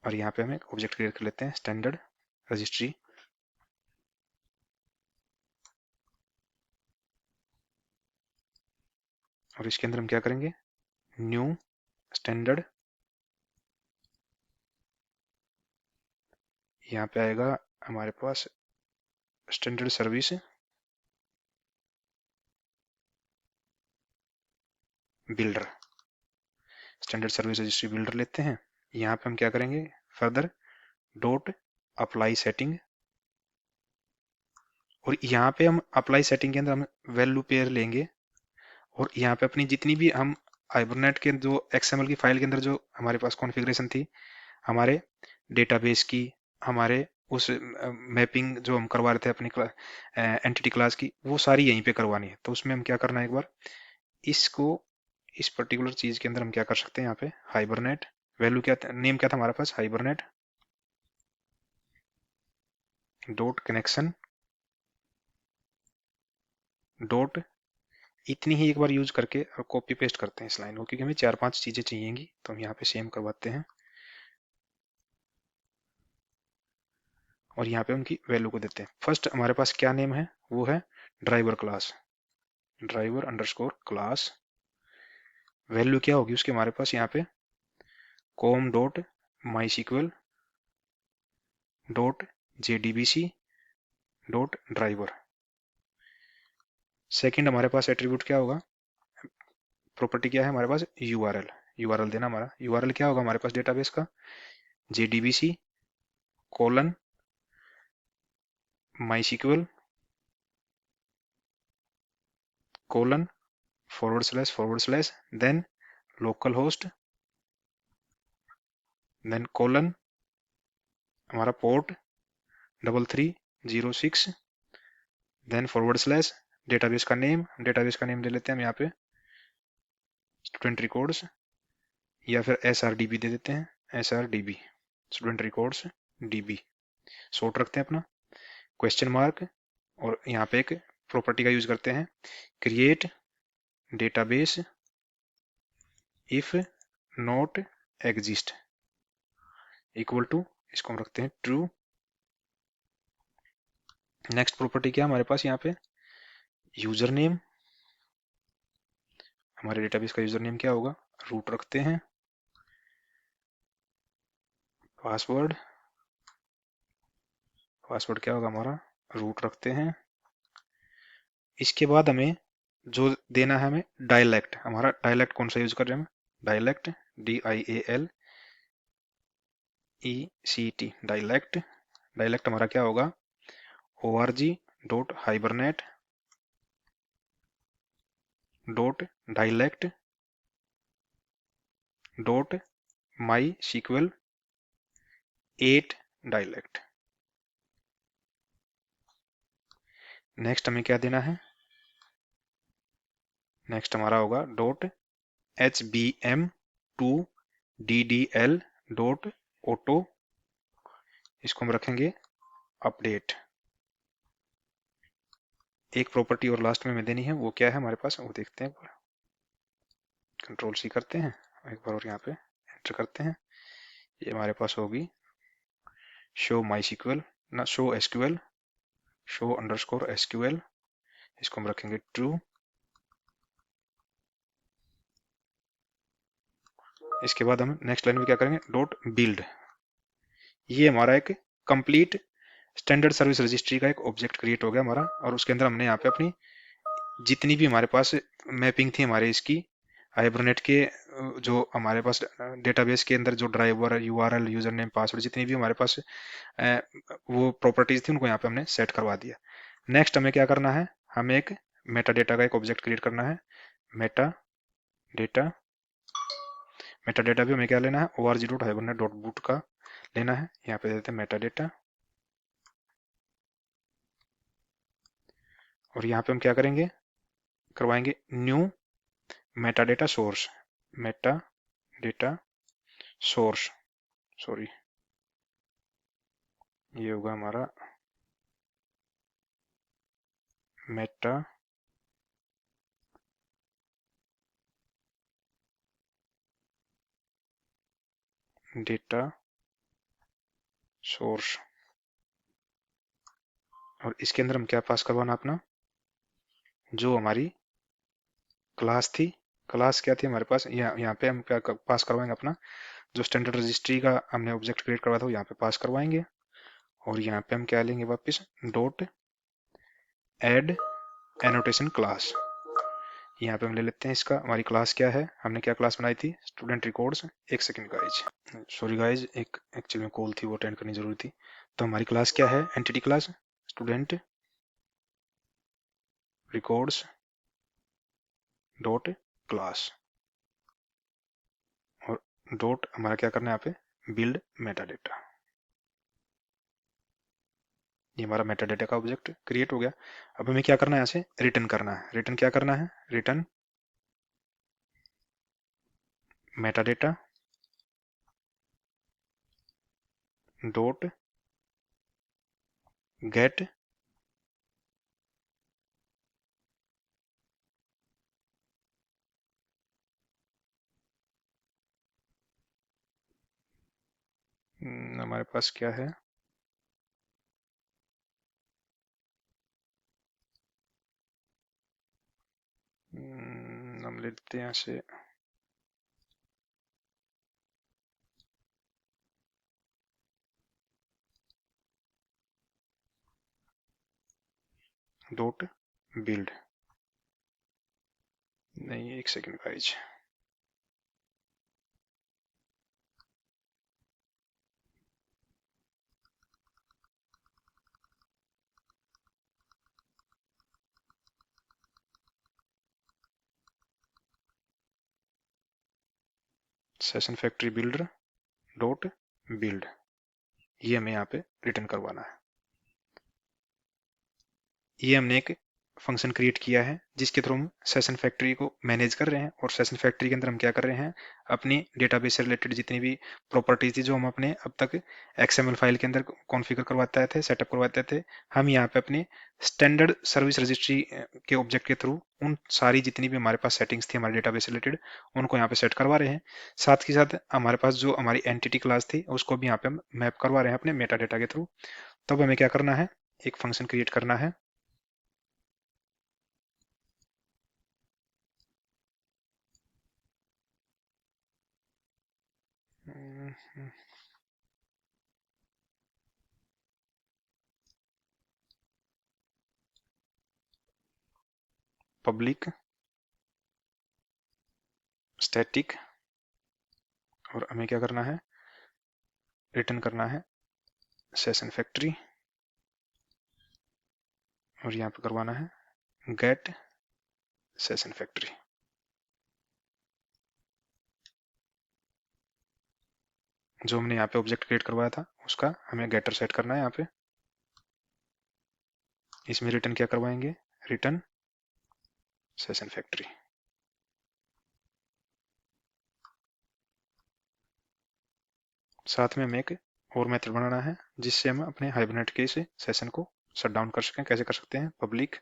और यहाँ पे हम एक ऑब्जेक्ट क्रिएट कर लेते हैं स्टैंडर्ड रजिस्ट्री। और इसके अंदर हम क्या करेंगे, न्यू स्टैंडर्ड, यहाँ पे आएगा हमारे पास standard service builder, standard service registry builder लेते हैं। यहाँ पे हम क्या करेंगे, फर्दर डॉट अप्लाई सेटिंग, और यहाँ पे हम अप्लाई सेटिंग के अंदर हम वैल्यू पेयर लेंगे, और यहाँ पे अपनी जितनी भी हम हाइबरनेट के जो XML की फाइल के अंदर जो हमारे पास कॉन्फ़िगरेशन थी, हमारे डेटाबेस की, हमारे उस मैपिंग जो हम करवा रहे थे अपनी एंटिटी क्लास की, वो सारी यहीं पे करवानी है। तो उसमें हम क्या करना है, एक बार इसको इस पर्टिकुलर चीज के अंदर हम क्या कर सकते हैं, यहाँ पे हाइबरनेट वैल्यू क्या नेम क्या था हमारे पास, हाइबरनेट डॉट कनेक्शन डॉट, इतनी ही एक बार यूज करके और कॉपी पेस्ट करते हैं इस लाइन को, क्योंकि हमें 4-5 चीजें चाहिएंगी, तो हम यहाँ पे सेम करवाते हैं और यहाँ पे उनकी वैल्यू को देते हैं। फर्स्ट हमारे पास क्या नेम है, वो है driver class, driver underscore class. Value क्या होगी उसके हमारे पास यहाँ पे, com dot MySQL dot JDBC dot driver. Second हमारे पास एट्रीब्यूट क्या होगा, प्रॉपर्टी क्या है हमारे पास, यूआरएल देना। हमारा यूआरएल क्या होगा हमारे पास डेटाबेस का, JDBC colon MySQL colon // then localhost, then colon हमारा पोर्ट 3306, देन // डेटाबेस का नेम, डेटाबेस का नेम ले लेते हैं हम यहाँ पे स्टूडेंट रिकॉर्ड्स, या फिर SRDB दे देते हैं, SRDB student records DB, short रखते हैं अपना, क्वेश्चन मार्क, और यहाँ पे एक प्रॉपर्टी का यूज करते हैं, create database if not exist equal to, इसको हम रखते हैं ट्रू। नेक्स्ट प्रॉपर्टी क्या हमारे पास यहाँ पे, यूजर नेम, हमारे डेटाबेस का यूजर नेम क्या होगा, रूट रखते हैं, पासवर्ड, पासवर्ड क्या होगा हमारा, रूट रखते हैं। इसके बाद हमें जो देना है, हमें डायलेक्ट, हमारा डायलेक्ट कौन सा यूज कर रहे हैं हम, डायलेक्ट DIALECT, डायलेक्ट, डायलेक्ट हमारा क्या होगा, org dot Hibernate dot dialect dot MySQL 8 dialect. Next हमें क्या देना है, नेक्स्ट हमारा होगा डॉट HBM2DDL डॉट ऑटो, इसको हम रखेंगे अपडेट। एक प्रॉपर्टी और लास्ट में हमें देनी है, वो क्या है हमारे पास, वो देखते हैं। कंट्रोल C करते हैं एक बार और यहाँ पे एंटर करते हैं, ये हमारे पास होगी शो माई सिक्वल ना show SQL show underscore SQL, इसको हम रखेंगे ट्रू। इसके बाद हम नेक्स्ट लाइन में क्या करेंगे, डॉट बिल्ड, ये हमारा एक कंप्लीट स्टैंडर्ड सर्विस रजिस्ट्री का एक ऑब्जेक्ट क्रिएट हो गया हमारा, और उसके अंदर हमने यहाँ पे अपनी जितनी भी हमारे पास मैपिंग थी हमारे इसकी हाइबरनेट के जो हमारे पास डेटाबेस के अंदर जो driver, URL, user name, password, जितनी भी हमारे पास अ, वो प्रॉपर्टीज थी उनको यहाँ पे हमने सेट करवा दिया। नेक्स्ट हमें क्या करना है, हमें एक मेटा डेटा का एक ऑब्जेक्ट क्रिएट करना है। मेटा डेटा, मेटा डेटा भी हमें क्या लेना है, org.hibernate.boot का लेना है। यहाँ पे देते हैं मेटा डेटा, और यहाँ पे हम क्या करेंगे, करवाएंगे new Meta data source. Meta data source, sorry, ये होगा हमारा मेटा डेटा सोर्स। और इसके अंदर हम क्या पास करवाना अपना, जो हमारी क्लास थी, क्लास क्या थी हमारे पास, यहाँ पे हम क्या पास करवाएंगे, अपना जो स्टैंडर्ड रजिस्ट्री का हमने ऑब्जेक्ट क्रिएट करवा था वो यहाँ पे पास करवाएंगे। और यहाँ पे हम क्या लेंगे वापस, डॉट एड एनोटेशन क्लास। यहाँ पे हम ले लेते हैं इसका, हमारी क्लास क्या है, हमने क्या क्लास बनाई थी, स्टूडेंट रिकॉर्ड्स। एक सेकंड गाइज, सॉरी गाइज, एक एक्चुअली में कॉल थी वो अटेंड करनी जरूरी थी। तो हमारी क्लास क्या है, entity class student records dot class, और डॉट हमारा क्या करना है यहाँ पे, बिल्ड मेटा डेटा। ये हमारा मेटा डेटा का ऑब्जेक्ट क्रिएट हो गया। अब हमें क्या करना है, यहाँ से रिटर्न करना है। रिटर्न क्या करना है, return Meta data dot gate हमारे पास क्या है, हम लेते हैं यहाँ से डॉट बिल्ड। नहीं, एक second guys, session factory builder dot build, ये हमें यहाँ पे रिटर्न करवाना है। ये हमने एक फंक्शन क्रिएट किया है जिसके थ्रू हम सेशन फैक्ट्री को मैनेज कर रहे हैं, और सेशन फैक्ट्री के अंदर हम क्या कर रहे हैं, अपनी डेटाबेस से रिलेटेड जितनी भी प्रॉपर्टीज थी जो हम अपने अब तक एक्सएमएल फाइल के अंदर कॉन्फ़िगर करवाते थे, सेटअप करवाते थे, हम यहाँ पे अपने स्टैंडर्ड सर्विस रजिस्ट्री के ऑब्जेक्ट के थ्रू उन सारी जितनी भी हमारे पास सेटिंग्स थी हमारे डेटाबेस से रिलेटेड उनको यहाँ पे सेट करवा रहे हैं। साथ ही साथ हमारे पास जो हमारी एंटिटी क्लास थी उसको भी यहाँ पे हम मैप करवा रहे हैं अपने मेटा डेटा के थ्रू। तब हमें क्या करना है, एक फंक्शन क्रिएट करना है, पब्लिक स्टैटिक, और हमें क्या करना है, रिटर्न करना है सेशन फैक्ट्री, और यहाँ पे करवाना है गेट सेशन फैक्ट्री। जो हमने यहाँ पे ऑब्जेक्ट क्रिएट करवाया था उसका हमें गेटर सेट करना है यहाँ पे। इसमें रिटर्न क्या करवाएंगे, रिटर्न सेशन फैक्ट्री। साथ में हमें एक और मेथड बनाना है जिससे हम अपने हाइबरनेट के से सेशन को शट डाउन कर सकें। कैसे कर सकते हैं, पब्लिक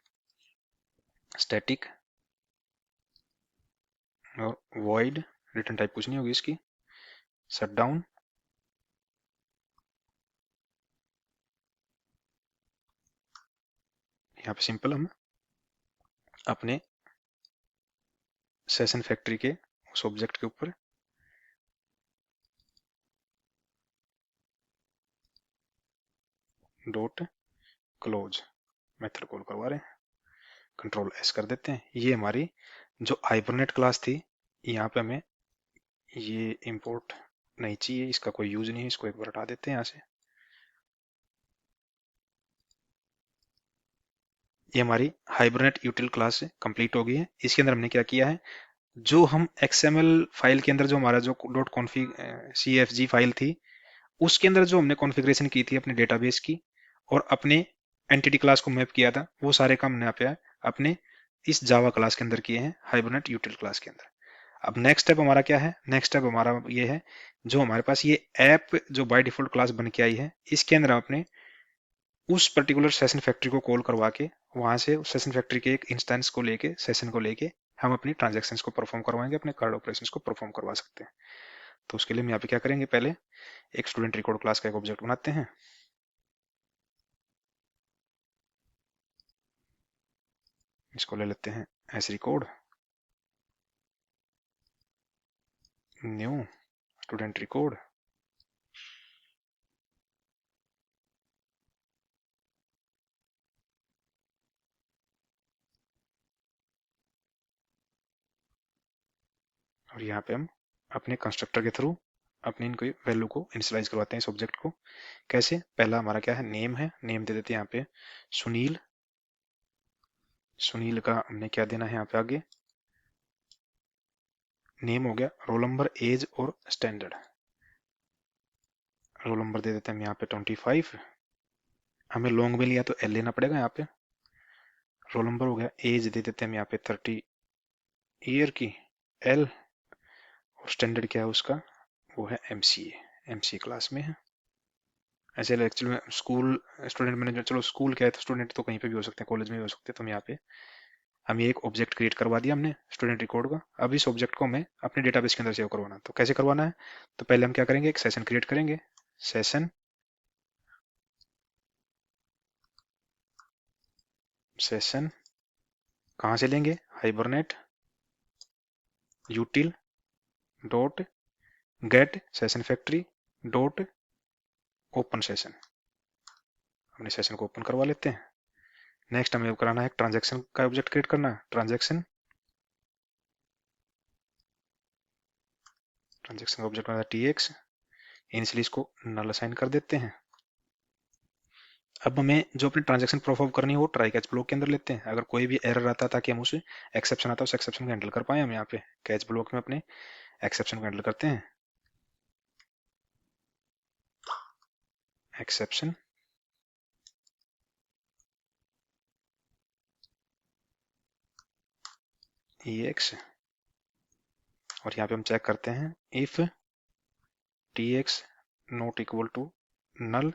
स्टैटिक और वॉइड, रिटर्न टाइप कुछ नहीं होगी इसकी, शट डाउन। यहाँ पे सिंपल हम अपने सेशन फैक्ट्री के उस ऑब्जेक्ट के ऊपर डॉट क्लोज मेथड कॉल करवा रहे हैं, कंट्रोल एस कर देते हैं। ये हमारी जो हाइबरनेट क्लास थी यहाँ पे हमें ये इंपोर्ट नहीं चाहिए, इसका कोई यूज नहीं है, इसको एक बार हटा देते हैं यहाँ से। ये हमारी हाइबरनेट यूटिल क्लास कंप्लीट हो गई है। इसके अंदर हमने क्या किया है, जो हम XML फाइल के अंदर जो हमारा जो डॉट कॉन्फिग CFG फाइल थी, उसके अंदर जो हमने कॉन्फ़िगरेशन की थी अपने डेटाबेस की और अपने एंटिटी क्लास को मैप किया था, वो सारे काम हमने यहाँ पे अपने इस जावा क्लास के अंदर किए हैं, हाइबरनेट यूटिल क्लास के अंदर। अब नेक्स्ट स्टेप हमारा क्या है, नेक्स्ट स्टेप हमारा ये है, जो हमारे पास ये ऐप जो बाय डिफॉल्ट क्लास बन के आई है, इसके अंदर हम अपने उस पर्टिकुलर सेशन फैक्ट्री को कॉल करवा के वहां से उस सेशन फैक्ट्री के एक इंस्टेंस को लेके, सेशन को लेके हम अपनी ट्रांजेक्शन्स को परफॉर्म करवाएंगे, अपने कार्ड ऑपरेशंस को परफॉर्म करवा सकते हैं। तो उसके लिए हम यहाँ पे क्या करेंगे, पहले एक स्टूडेंट रिकॉर्ड क्लास का एक ऑब्जेक्ट बनाते हैं। इसको ले लेते हैं S record, new student record. और यहाँ पे हम अपने कंस्ट्रक्टर के थ्रू अपनी इनको वैल्यू को इनिशियलाइज करवाते हैं इस ऑब्जेक्ट को। कैसे, पहला हमारा क्या है, नेम है, नेम दे देते हैं यहाँ पे सुनील। सुनील का हमने क्या देना है यहाँ पे आगे, नेम हो गया, रोल नंबर, एज और स्टैंडर्ड। रोल नंबर दे देते हैं हम यहाँ पे 25। हमें लॉन्ग में लिया तो एल लेना पड़ेगा यहाँ पे। रोल नंबर हो गया, एज दे देते हैं हम यहाँ पे 30 ईयर की, एल। और स्टैंडर्ड क्या है उसका, वो है एमसीए क्लास में है। ऐसे एक्चुअली में स्कूल स्टूडेंट मैनेजर, चलो स्कूल क्या है तो स्टूडेंट तो कहीं पे भी हो सकते हैं, कॉलेज में भी हो सकते हैं। तो हम यहाँ पे हम ये एक ऑब्जेक्ट क्रिएट करवा दिया हमने स्टूडेंट रिकॉर्ड का। अब इस ऑब्जेक्ट को हमें अपने डेटाबेस के अंदर सेव करवाना है। तो कैसे करवाना है, तो पहले हम क्या करेंगे, एक सेशन क्रिएट करेंगे। सेशन सेशन कहाँ से लेंगे, hibernate यूटिल dot gate session factory dot open session. अपने सेशन को ओपन करवा लेते हैं। नेक्स्ट हमें कराना है ट्रांजेक्शन का ऑब्जेक्ट क्रिएट करना है। ट्रांजेक्शन ट्रांजेक्शन का ऑब्जेक्ट बनाना है TX। इनिशियली इसको नल असाइन कर देते हैं। अब हमें जो अपनी ट्रांजेक्शन परफॉर्म करनी है वो ट्राई कैच ब्लॉक के अंदर लेते हैं। अगर कोई भी एरर आता है ताकि हम उसे एक्सेप्शन आता है उस एक्सेप्शन को हैंडल कर पाए, हम यहाँ पे कैच ब्लॉक में अपने एक्सेप्शन को हैंडल करते हैं। Exception EX। और यहाँ पे हम चेक करते हैं if TX not equal to null.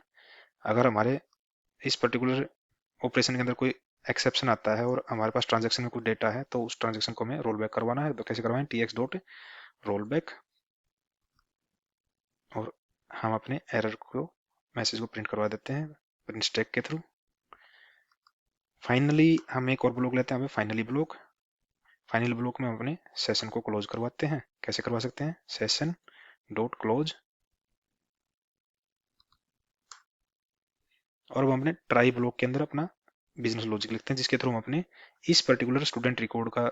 अगर हमारे इस पर्टिकुलर ऑपरेशन के अंदर कोई एक्सेप्शन आता है और हमारे पास ट्रांजेक्शन में कुछ डेटा है, तो उस ट्रांजेक्शन को हमें रोल बैक करवाना है। तो कैसे करवाएं, TX डॉट रोल बैक। और हम अपने एरर को, मैसेज को प्रिंट करवा देते हैं प्रिंट स्टैक के थ्रू। फाइनली हम एक और ब्लॉक लेते हैं, हमें फाइनली ब्लॉक। फाइनल ब्लॉक में हम अपने सेशन को क्लोज करवाते हैं। कैसे करवा सकते हैं, सेशन डॉट क्लोज। और अब हम अपने ट्राई ब्लॉक के अंदर अपना बिजनेस लॉजिक लिखते हैं, जिसके थ्रू हम अपने इस पर्टिकुलर स्टूडेंट रिकॉर्ड का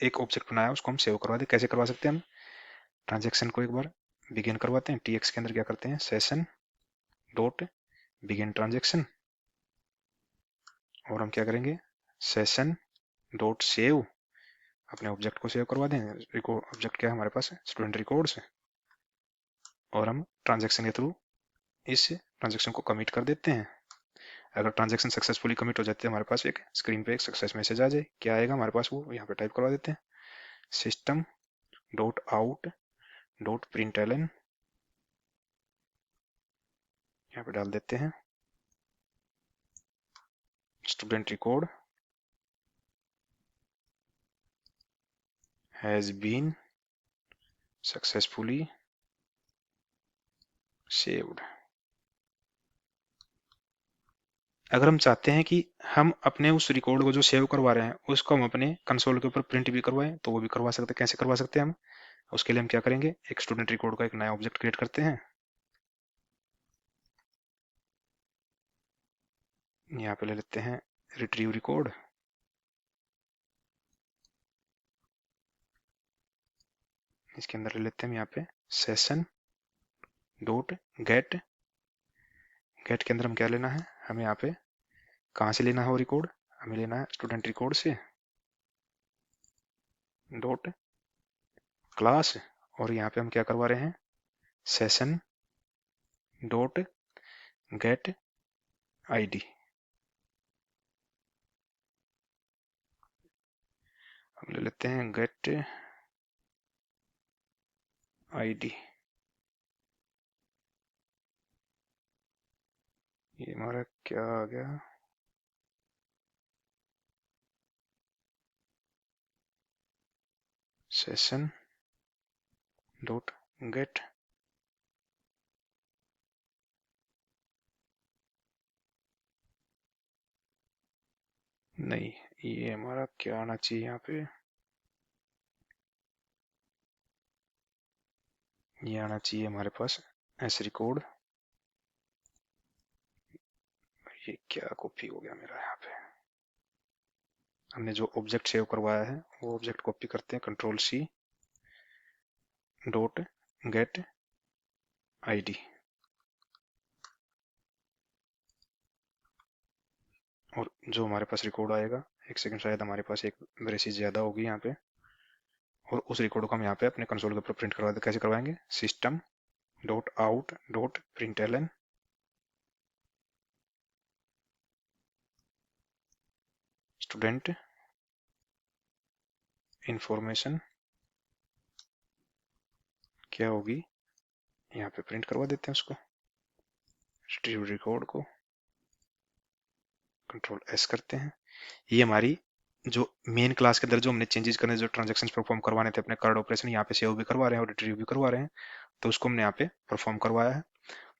एक ऑब्जेक्ट बनाया उसको हम सेव करवा दें। कैसे करवा सकते हैं, हम ट्रांजेक्शन को एक बार बिगिन करवाते हैं। TX के अंदर क्या करते हैं, सेशन डॉट बिगिन ट्रांजेक्शन। और हम क्या करेंगे, सेशन डॉट सेव, अपने ऑब्जेक्ट को सेव करवा दें। रिकॉर्ड ऑब्जेक्ट क्या है हमारे पास, स्टूडेंट रिकॉर्ड्स। और हम ट्रांजेक्शन के थ्रू इस ट्रांजेक्शन को कमिट कर देते हैं। अगर ट्रांजेक्शन सक्सेसफुली कमिट हो जाती है, हमारे पास एक स्क्रीन पे एक सक्सेस मैसेज आ जाए। क्या आएगा हमारे पास, वो यहाँ पे टाइप करवा देते हैं, system dot out dot println. यहाँ पे डाल देते हैं student record has been successfully saved. अगर हम चाहते हैं कि हम अपने उस रिकॉर्ड को जो सेव करवा रहे हैं उसको हम अपने कंसोल के ऊपर प्रिंट भी करवाएं, तो वो भी करवा सकते हैं। कैसे करवा सकते हैं हम, उसके लिए हम क्या करेंगे, एक स्टूडेंट रिकॉर्ड का एक नया ऑब्जेक्ट क्रिएट करते हैं। यहाँ पे ले लेते हैं रिट्रीव रिकॉर्ड। इसके अंदर ले लेते हैं हम यहाँ पे सेशन डॉट गेट। गेट के अंदर हम क्या लेना है, हमें यहाँ पे कहाँ से लेना है वो रिकॉर्ड, हमें लेना है स्टूडेंट रिकॉर्ड से डॉट क्लास। और यहाँ पे हम क्या करवा रहे हैं, सेशन डॉट गेट आईडी। हम ले लेते हैं गेट आईडी। ये हमारा क्या आ गया, सेशन डॉट गेट। नहीं, ये हमारा क्या आना चाहिए यहाँ पे, ये आना चाहिए हमारे पास एस रिकॉर्ड। ये क्या कॉपी हो गया मेरा, यहाँ पे हमने जो ऑब्जेक्ट सेव करवाया है वो ऑब्जेक्ट कॉपी करते हैं, control C dot get ID. और जो हमारे पास रिकॉर्ड आएगा, एक सेकंड, शायद हमारे पास एक ब्रेसेस ज्यादा होगी यहाँ पे, और उस रिकॉर्ड को हम यहाँ पे अपने कंसोल के ऊपर प्रिंट करवा दे। कैसे करवाएंगे, system dot out dot println student information क्या होगी, यहाँ पे प्रिंट करवा देते हैं उसको, स्ट्रीम रिकॉर्ड को कंट्रोल एस करते हैं। ये हमारी जो मेन क्लास के अंदर जो हमने चेंजेस करने, जो ट्रांजेक्शन परफॉर्म करवाने थे अपने कार्ड ऑपरेशन, यहाँ पे सेव भी करवा रहे हैं और रिट्रीव भी करवा रहे हैं, तो उसको हमने यहाँ पे परफॉर्म करवाया है।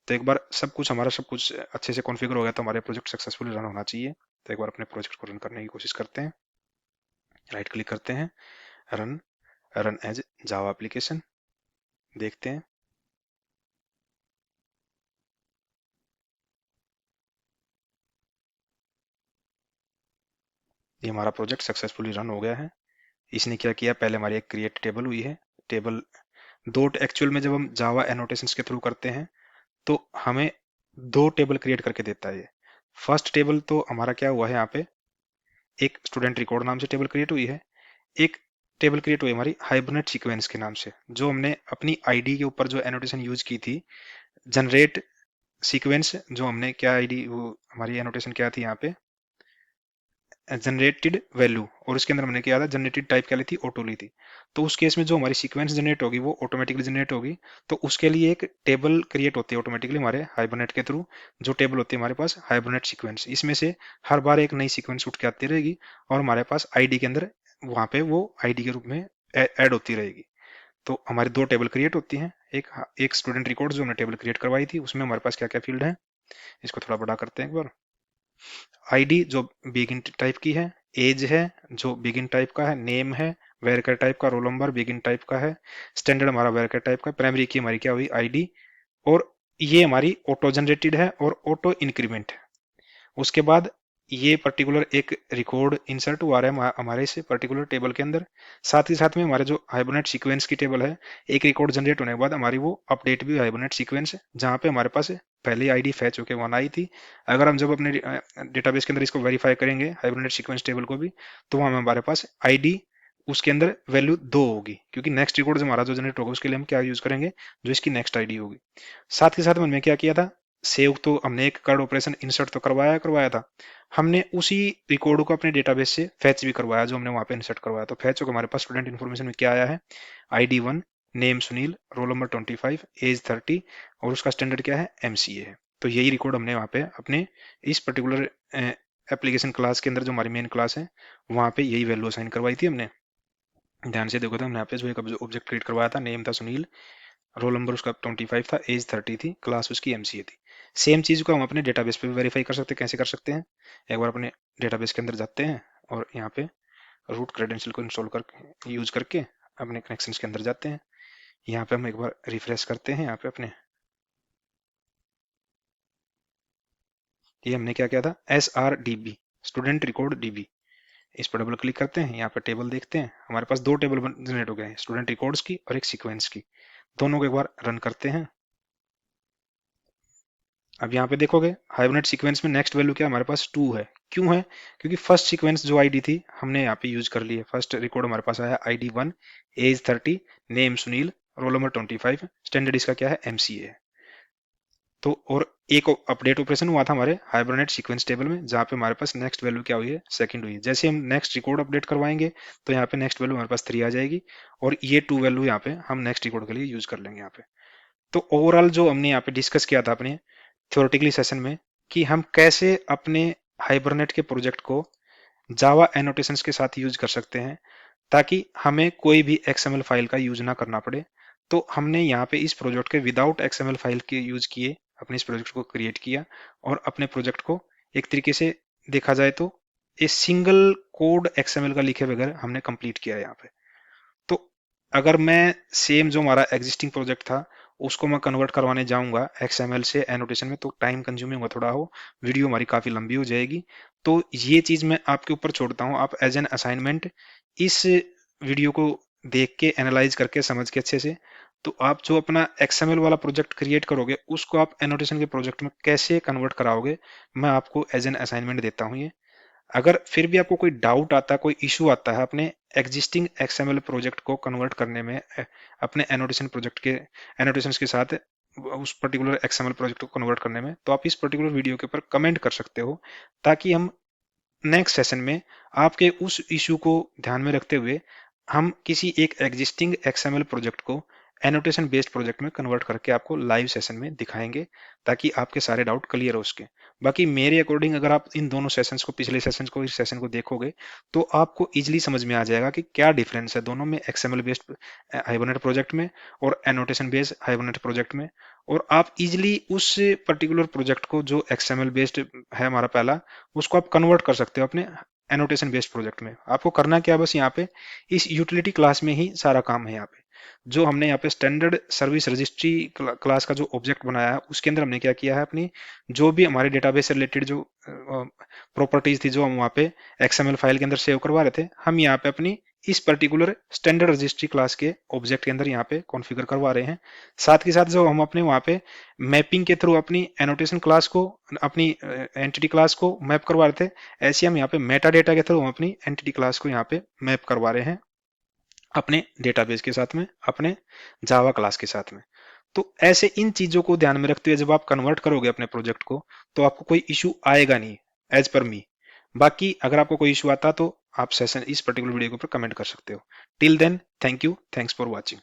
तो एक बार सब कुछ हमारा सब कुछ अच्छे से कॉन्फ़िगर हो गया तो हमारे प्रोजेक्ट सक्सेसफुली रन होना चाहिए। तो एक बार अपने प्रोजेक्ट को रन करने की कोशिश करते हैं, राइट क्लिक करते हैं, run, run as Java application, देखते हैं। ये हमारा प्रोजेक्ट सक्सेसफुली रन हो गया है। इसने क्या किया, पहले हमारी एक क्रिएट टेबल हुई है, टेबल दो, एक्चुअल में जब हम जावा एनोटेशंस के थ्रू करते हैं तो हमें दो टेबल क्रिएट करके देता है ये। फर्स्ट टेबल तो हमारा क्या हुआ है, यहाँ पे एक स्टूडेंट रिकॉर्ड नाम से टेबल क्रिएट हुई है, एक टेबल क्रिएट हुई हमारी हाइबरनेट सीक्वेंस के नाम से, जो हमने अपनी आईडी के ऊपर जो एनोटेशन यूज की थी, जनरेट सीक्वेंस, जो हमने क्या आईडी, वो हमारी एनोटेशन क्या थी यहाँ पे, जनरेटेड वैल्यू, और उसके अंदर हमने क्या था, जनरेटेड टाइप क्या ली थी, ऑटो ली थी। तो उस केस में जो हमारी सीक्वेंस जनरेट होगी वो ऑटोमेटिकली जनरेट होगी, तो उसके लिए एक टेबल क्रिएट होती है ऑटोमेटिकली हमारे हाइबरनेट के थ्रू। जो टेबल होती है हमारे पास हाइबरनेट सीक्वेंस, इसमें से हर बार एक नई सीक्वेंस उठ के आती रहेगी और हमारे पास आईडी के अंदर वहां पे वो आईडी के रूप में ऐड होती रहेगी। तो हमारी दो टेबल क्रिएट होती हैं, एक स्टूडेंट रिकॉर्ड जो हमने टेबल क्रिएट करवाई थी, उसमें हमारे पास क्या क्या फील्ड है, इसको थोड़ा बड़ा करते हैं एक बार। आईडी जो बिगिन टाइप की है, एज है जो बिगिन टाइप का है, नेम है वेरकर टाइप का, रोल नंबर बिगिन टाइप का है, स्टैंडर्ड हमारा वेरकर टाइप का, प्राइमरी की हमारी क्या हुई, आईडी, और ये हमारी ऑटो जनरेटेड है और ऑटो इंक्रीमेंट है। उसके बाद ये पर्टिकुलर एक रिकॉर्ड इंसर्ट हुआ रहा है हमारे इस पर्टिकुलर टेबल के अंदर, साथ ही साथ में हमारे जो हाइबरनेट सीक्वेंस की टेबल है, एक रिकॉर्ड जनरेट होने के बाद हमारी वो अपडेट भी हाइबरनेट सीक्वेंस है, जहाँ पे हमारे पास पहले आईडी फैच होके वन आई थी। अगर हम जब अपने डेटाबेस के अंदर इसको वेरीफाई करेंगे हाइबरनेट सीक्वेंस टेबल को भी, तो वहाँ हमारे पास आईडी, उसके अंदर वैल्यू 2 होगी, क्योंकि नेक्स्ट रिकॉर्ड जो हमारा जो जनरेट होगा उसके लिए हम क्या यूज करेंगे, जो इसकी नेक्स्ट आईडी होगी। साथ के साथ में हमने क्या किया था, सेव तो हमने एक कार्ड ऑपरेशन इंसर्ट तो करवाया करवाया था, हमने उसी रिकॉर्ड को अपने डेटाबेस से फैच भी करवाया, जो हमने वहां पे इंसर्ट करवाया। तो फैच होकर हमारे पास स्टूडेंट इन्फॉर्मेशन में क्या आया है, ID 1, name Sunil, roll number 25, age 30, और उसका स्टैंडर्ड क्या है, MCA है। तो यही रिकॉर्ड हमने वहाँ पे अपने इस पर्टिकुलर एप्लीकेशन क्लास के अंदर, जो हमारी मेन क्लास है, वहाँ पे यही वैल्यू असाइन करवाई थी हमने। ध्यान से देखो तो हमने यहाँ पे जो एक ऑब्जेक्ट क्रिएट करवाया था, नेम था सुनील, रोल नंबर उसका 25 था, एज 30 थी, क्लास उसकी MCA थी। सेम चीज को हम अपने डेटाबेस पे भी वेरीफाई कर सकते हैं। कैसे कर सकते हैं, एक बार अपने डेटाबेस के अंदर जाते हैं और यहाँ पे रूट क्रेडेंशियल को इंस्टॉल कर यूज करके अपने कनेक्शंस के अंदर जाते हैं। यहाँ पे हम एक बार रिफ्रेश करते हैं, यहाँ पे अपने ये हमने क्या किया था, SRDB, स्टूडेंट रिकॉर्ड DB, इस पर डबल क्लिक करते हैं, यहाँ पे टेबल देखते हैं, हमारे पास दो टेबल जनरेट हो गए हैं, स्टूडेंट रिकॉर्ड्स की और एक सीक्वेंस की। दोनों को एक बार रन करते हैं। अब यहाँ पे देखोगे हाइब्रिड सीक्वेंस में नेक्स्ट वैल्यू क्या हमारे पास 2 है। क्यों है? क्योंकि फर्स्ट सीक्वेंस जो आईडी थी हमने यहाँ पे यूज कर ली है। फर्स्ट रिकॉर्ड हमारे पास आया ID 1, age 30, name Sunil, roll number 25, standard इसका क्या है MCA। तो और एक अपडेट ऑपरेशन हुआ था हमारे हाइब्रिड सीक्वेंस टेबल में, जहाँ पे हमारे पास नेक्स्ट वैल्यू क्या हुई है, सेकंड हुई है। जैसे हम नेक्स्ट रिकॉर्ड अपडेट करवाएंगे तो यहाँ पे नेक्स्ट वैल्यू हमारे पास 3 आ जाएगी, और ये 2 वैल्यू यहाँ पे हम नेक्स्ट रिकॉर्ड के लिए यूज कर लेंगे यहाँ पे। तो ओवरऑल जो हमने यहाँ पे डिस्कस किया था अपने थ्योरेटिकली सेशन में, कि हम कैसे अपने हाइबरनेट के प्रोजेक्ट को जावा एनोटेशंस के साथ यूज कर सकते हैं, ताकि हमें कोई भी XML फाइल का यूज ना करना पड़े। तो हमने यहाँ पे इस प्रोजेक्ट के विदाउट XML फाइल के यूज किए, अपने इस प्रोजेक्ट को क्रिएट किया, और अपने प्रोजेक्ट को एक तरीके से देखा जाए तो ए सिंगल कोड XML का लिखे बगैर हमने कंप्लीट किया है यहाँ पे। तो अगर मैं सेम जो हमारा एग्जिस्टिंग प्रोजेक्ट था उसको मैं कन्वर्ट करवाने जाऊंगा XML से एनोटेशन में, तो टाइम कंज्यूमिंग होगा थोड़ा, हो वीडियो हमारी काफी लंबी हो जाएगी। तो ये चीज मैं आपके ऊपर छोड़ता हूँ, आप एज एन असाइनमेंट इस वीडियो को देख के एनालाइज करके समझ के अच्छे से, तो आप जो अपना XML वाला प्रोजेक्ट क्रिएट करोगे उसको आप एनोटेशन के प्रोजेक्ट में कैसे कन्वर्ट कराओगे, मैं आपको एज एन असाइनमेंट देता हूँ ये। अगर फिर भी आपको कोई डाउट आता है, कोई इशू आता है अपने एग्जिस्टिंग XML प्रोजेक्ट को कन्वर्ट करने में, अपने एनोटेशन प्रोजेक्ट के एनोटेशंस के साथ उस पर्टिकुलर XML प्रोजेक्ट को कन्वर्ट करने में, तो आप इस पर्टिकुलर वीडियो के ऊपर कमेंट कर सकते हो, ताकि हम नेक्स्ट सेशन में आपके उस इशू को ध्यान में रखते हुए हम किसी एक एग्जिस्टिंग XML प्रोजेक्ट को एनोटेशन बेस्ड प्रोजेक्ट में कन्वर्ट करके आपको लाइव सेशन में दिखाएंगे, ताकि आपके सारे डाउट क्लियर हो उसके। बाकी मेरे अकॉर्डिंग अगर आप इन दोनों सेशंस को, पिछले सेशंस को, इस सेशन को देखोगे तो आपको इजीली समझ में आ जाएगा कि क्या डिफरेंस है दोनों में, XML बेस्ड हाइबरनेट प्रोजेक्ट में और एनोटेशन बेस्ड हाइबरनेट प्रोजेक्ट में। और आप इजीली उस पर्टिकुलर प्रोजेक्ट को जो XML बेस्ड है हमारा पहला, उसको आप कन्वर्ट कर सकते हो अपने एनोटेशन बेस्ड प्रोजेक्ट में। आपको करना क्या, बस यहाँ पे इस यूटिलिटी क्लास में ही सारा काम है। यहाँ पे जो हमने यहाँ पे स्टैंडर्ड सर्विस रजिस्ट्री क्लास का जो ऑब्जेक्ट बनाया है उसके अंदर हमने क्या किया है, अपनी जो भी हमारे डेटाबेस से रिलेटेड जो प्रॉपर्टीज थी जो हम वहाँ पे XML फाइल के अंदर सेव करवा रहे थे, हम यहाँ पे अपनी इस पर्टिकुलर स्टैंडर्ड रजिस्ट्री क्लास के ऑब्जेक्ट के अंदर यहाँ पे कॉन्फ़िगर करवा रहे हैं। साथ के साथ जो हम अपने वहाँ पे मैपिंग के थ्रू अपनी एनोटेशन क्लास को, अपनी एंटिटी क्लास को मैप करवा रहे थे, ऐसे हम यहाँ पे मेटा डेटा के थ्रू हम अपनी एंटिटी क्लास को यहाँ पे मैप करवा रहे हैं अपने डेटाबेस के साथ में, अपने जावा क्लास के साथ में। तो ऐसे इन चीजों को ध्यान में रखते हुए जब आप कन्वर्ट करोगे अपने प्रोजेक्ट को, तो आपको कोई इशू आएगा नहीं, एज पर मी। बाकी अगर आपको कोई इशू आता तो आप सेशन इस पर्टिकुलर वीडियो के ऊपर कमेंट कर सकते हो। Till then, thank you, thanks for watching.